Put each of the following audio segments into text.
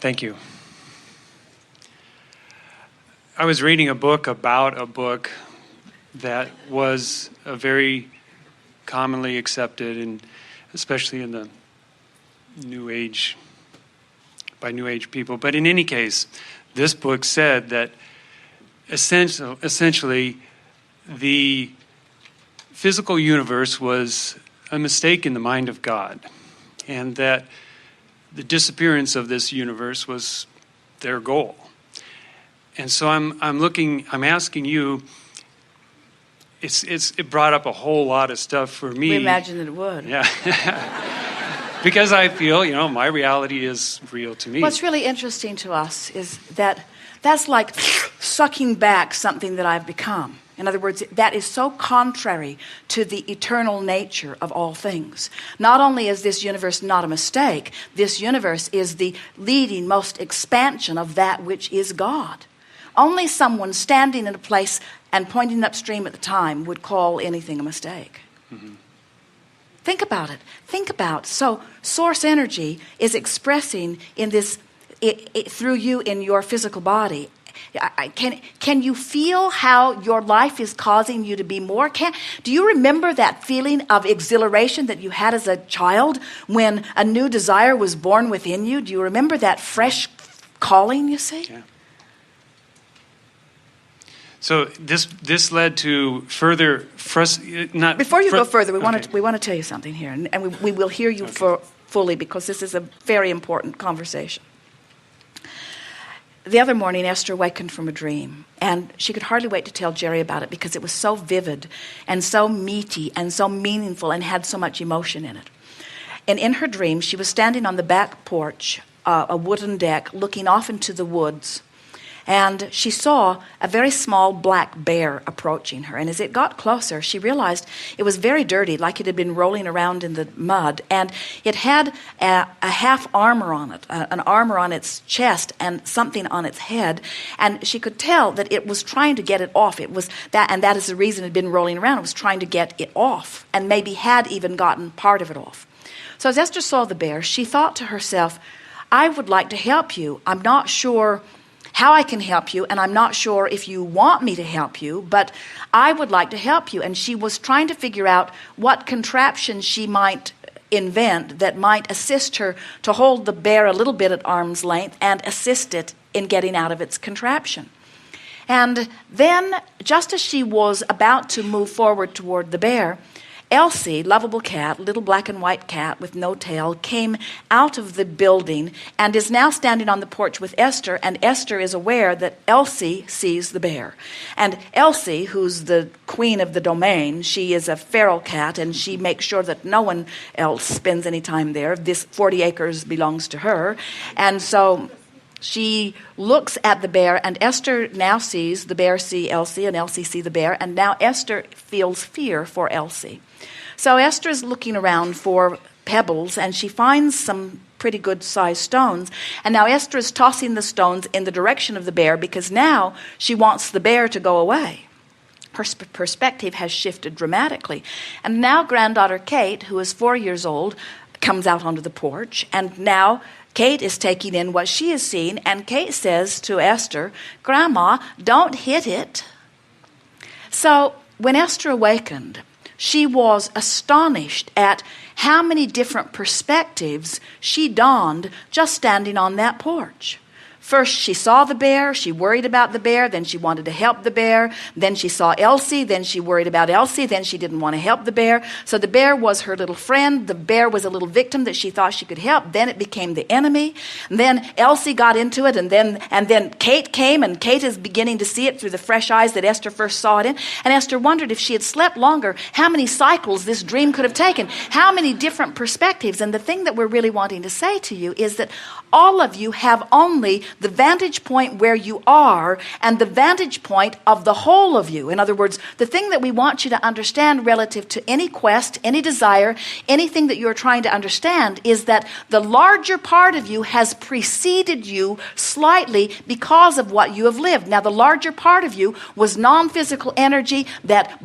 Thank you. I was reading a book about a book that was a very commonly accepted, and especially in the New Age, by New Age people. But in any case, this book said that essentially the physical universe was a mistake in the mind of God, and that the disappearance of this universe was their goal. And so I'm asking you, it brought up a whole lot of stuff for me. We imagined that it would. Yeah. Because I feel, my reality is real to me. What's really interesting to us is that that's like sucking back something that I've become. In other words, that is so contrary to the eternal nature of all things. Not only is this universe not a mistake, this universe is the leading, most expansion of that which is God. Only someone standing in a place and pointing upstream at the time would call anything a mistake. Mm-hmm. Think about it. So source energy is expressing in this through you in your physical body. Can you feel how your life is causing you to be more? Do you remember that feeling of exhilaration that you had as a child when a new desire was born within you? Do you remember that fresh calling, you see? Yeah. So this led to further Before you go further, we want to tell you something here, and we will hear you fully, because this is a very important conversation. The other morning, Esther awakened from a dream, and she could hardly wait to tell Jerry about it because it was so vivid and so meaty and so meaningful and had so much emotion in it. And in her dream, she was standing on the back porch, a wooden deck, looking off into the woods. And she saw a very small black bear approaching her. And as it got closer, she realized it was very dirty, like it had been rolling around in the mud. And it had a half armor on it, an armor on its chest and something on its head. And she could tell that it was trying to get it off. It was that, and that is the reason it had been rolling around. It was trying to get it off, and maybe had even gotten part of it off. So as Esther saw the bear, she thought to herself, I would like to help you. I'm not sure how I can help you, and I'm not sure if you want me to help you, but I would like to help you. And she was trying to figure out what contraption she might invent that might assist her to hold the bear a little bit at arm's length and assist it in getting out of its contraption. And then, just as she was about to move forward toward the bear, Elsie, lovable cat, little black and white cat with no tail, came out of the building and is now standing on the porch with Esther, and Esther is aware that Elsie sees the bear. And Elsie, who's the queen of the domain, she is a feral cat, and she makes sure that no one else spends any time there. This 40 acres belongs to her. And so she looks at the bear, and Esther now sees the bear see Elsie, and Elsie see the bear, and now Esther feels fear for Elsie. So Esther is looking around for pebbles, and she finds some pretty good-sized stones. And now Esther is tossing the stones in the direction of the bear because now she wants the bear to go away. Her perspective has shifted dramatically. And now granddaughter Kate, who is 4 years old, comes out onto the porch, and now Kate is taking in what she is seeing, and Kate says to Esther, Grandma, don't hit it. So when Esther awakened, she was astonished at how many different perspectives she donned just standing on that porch. First, she saw the bear, she worried about the bear, then she wanted to help the bear, then she saw Elsie, then she worried about Elsie, then she didn't want to help the bear. So the bear was her little friend, the bear was a little victim that she thought she could help, then it became the enemy. And then Elsie got into it, and then Kate came, and Kate is beginning to see it through the fresh eyes that Esther first saw it in. And Esther wondered if she had slept longer, how many cycles this dream could have taken, how many different perspectives. And the thing that we're really wanting to say to you is that all of you have only the vantage point where you are and the vantage point of the whole of you. In other words, the thing that we want you to understand relative to any quest, any desire, anything that you're trying to understand is that the larger part of you has preceded you slightly because of what you have lived. Now, the larger part of you was non-physical energy that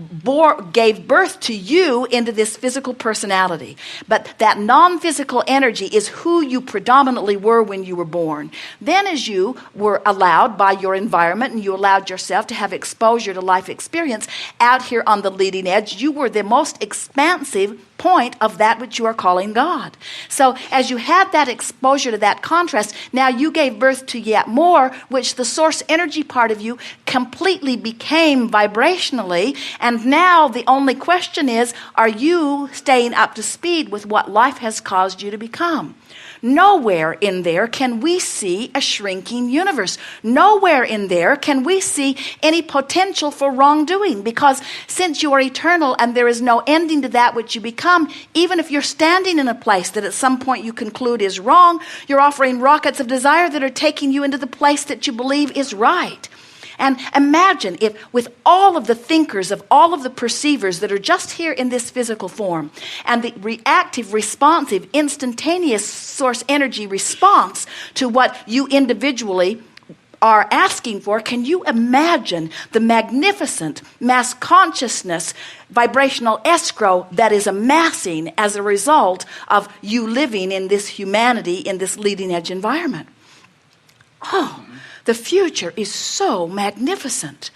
gave birth to you into this physical personality. But that non-physical energy is who you predominantly were were when you were born. Then as you were allowed by your environment and you allowed yourself to have exposure to life experience out here on the leading edge, you were the most expansive point of that which you are calling God. So as you had that exposure to that contrast, now you gave birth to yet more, which the source energy part of you completely became vibrationally. And now the only question is, are you staying up to speed with what life has caused you to become? Nowhere in there can we see a shrinking universe. Nowhere in there can we see any potential for wrongdoing, because since you are eternal and there is no ending to that which you become, even if you're standing in a place that at some point you conclude is wrong, you're offering rockets of desire that are taking you into the place that you believe is right. And imagine if with all of the thinkers, of all of the perceivers that are just here in this physical form, and the reactive, responsive, instantaneous source energy response to what you individually are asking for, can you imagine the magnificent mass consciousness vibrational escrow that is amassing as a result of you living in this humanity, in this leading edge environment? Oh, the future is so magnificent.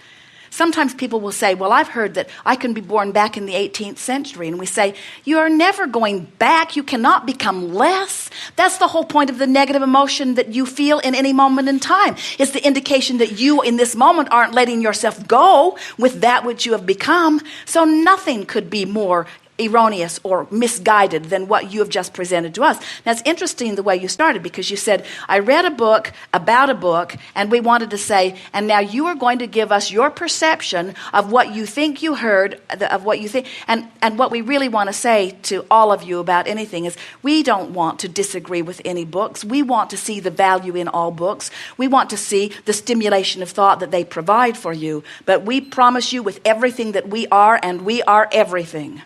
Sometimes people will say, well, I've heard that I can be born back in the 18th century. And we say, you are never going back. You cannot become less. That's the whole point of the negative emotion that you feel in any moment in time. It's the indication that you in this moment aren't letting yourself go with that which you have become. So nothing could be more erroneous or misguided than what you have just presented to us. Now, it's interesting the way you started, because you said, I read a book about a book, and we wanted to say, and now you are going to give us your perception of what you think you heard, of what you think. And what we really want to say to all of you about anything is, we don't want to disagree with any books. We want to see the value in all books. We want to see the stimulation of thought that they provide for you. But we promise you with everything that we are, and we are everything,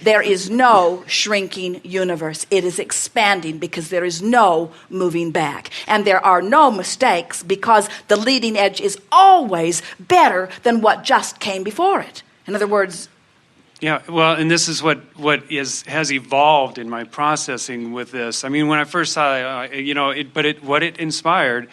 there is no shrinking universe. It is expanding, because there is no moving back. And there are no mistakes, because the leading edge is always better than what just came before it. In other words... Yeah, well, and this is what has evolved in my processing with this. I mean, when I first saw it, what it inspired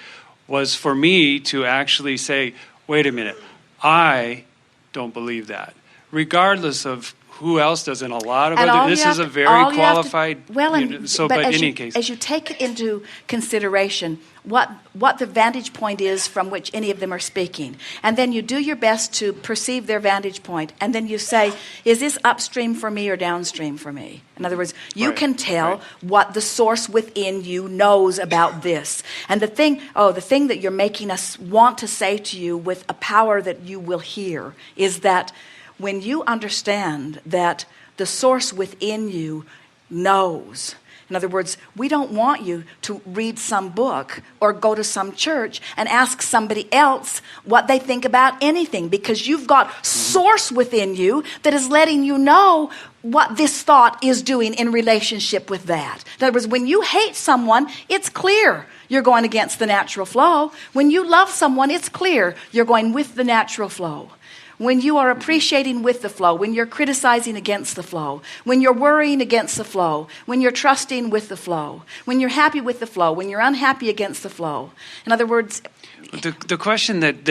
was for me to actually say, wait a minute, I don't believe that. Regardless of who else does, in a lot of other, this is a very qualified, but in any case. As you take into consideration what the vantage point is from which any of them are speaking, and then you do your best to perceive their vantage point, and then you say, is this upstream for me or downstream for me? In other words, you can tell what the source within you knows about this. And the thing that you're making us want to say to you with a power that you will hear is that when you understand that the source within you knows. In other words, we don't want you to read some book or go to some church and ask somebody else what they think about anything, because you've got source within you that is letting you know what this thought is doing in relationship with that. In other words, when you hate someone, it's clear you're going against the natural flow. When you love someone, it's clear you're going with the natural flow. When you are appreciating with the flow, when you're criticizing against the flow, when you're worrying against the flow, when you're trusting with the flow, when you're happy with the flow, when you're unhappy against the flow. In other words, the question that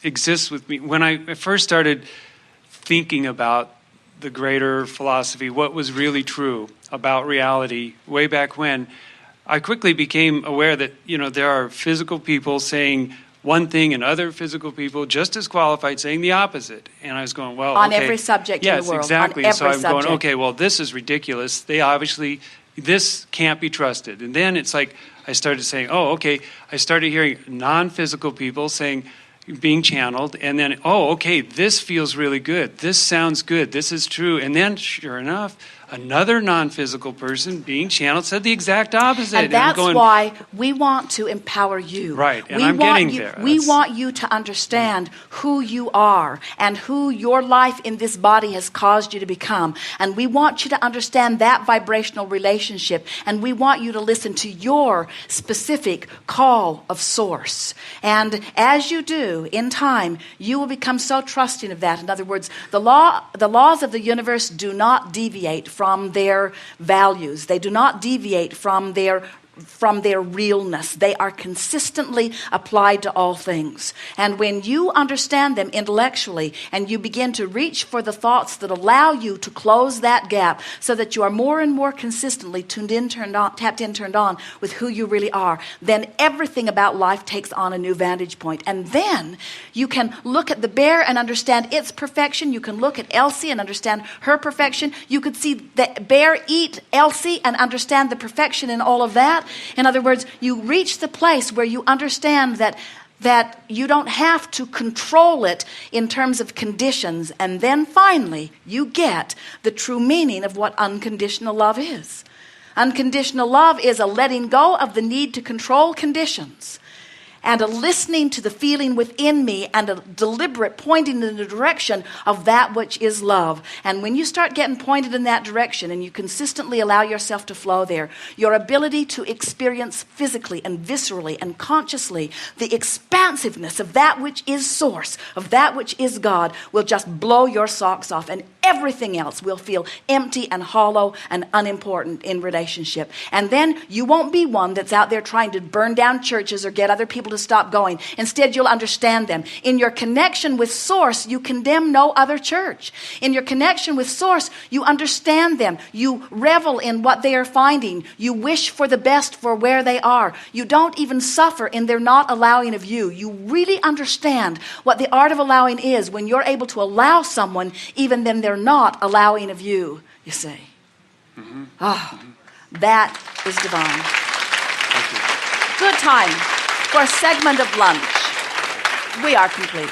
exists with me when I first started thinking about the greater philosophy, what was really true about reality way back when, I quickly became aware that there are physical people saying one thing and other physical people just as qualified saying the opposite. And I was going, well, on every subject in the world. Yes, exactly. On So I'm subject. going, okay, well, this is ridiculous. This can't be trusted. And then it's like I started saying, oh, okay. I started hearing non-physical people saying, being channeled, and then, oh, okay, this feels really good. This sounds good. This is true. And then, sure enough, another non-physical person being channeled said the exact opposite. And that's why we want to empower you. Right, and I'm getting there. We want you to understand who you are and who your life in this body has caused you to become. And we want you to understand that vibrational relationship. And we want you to listen to your specific call of source. And as you do, in time, you will become so trusting of that. In other words, the laws of the universe do not deviate from their values. They do not deviate from their from their realness. They are consistently applied to all things. And when you understand them intellectually and you begin to reach for the thoughts that allow you to close that gap so that you are more and more consistently tuned in, turned on, tapped in, turned on with who you really are, then everything about life takes on a new vantage point. And then you can look at the bear and understand its perfection. You can look at Elsie and understand her perfection. You could see the bear eat Elsie and understand the perfection in all of that. In other words, you reach the place where you understand that you don't have to control it in terms of conditions. And then finally, you get the true meaning of what unconditional love is. Unconditional love is a letting go of the need to control conditions and a listening to the feeling within me and a deliberate pointing in the direction of that which is love. And when you start getting pointed in that direction and you consistently allow yourself to flow there, your ability to experience physically and viscerally and consciously the expansiveness of that which is source, of that which is God, will just blow your socks off, and everything else will feel empty and hollow and unimportant in relationship. And then you won't be one that's out there trying to burn down churches or get other people to stop going. Instead, you'll understand them. In your connection with Source, you condemn no other church. In your connection with Source, you understand them. You revel in what they are finding. You wish for the best for where they are. You don't even suffer in their not allowing of you. You really understand what the art of allowing is when you're able to allow someone even then they're not allowing of you, you see. Mm-hmm. Oh, that is divine. Thank you. Good time for a segment of lunch. We are complete.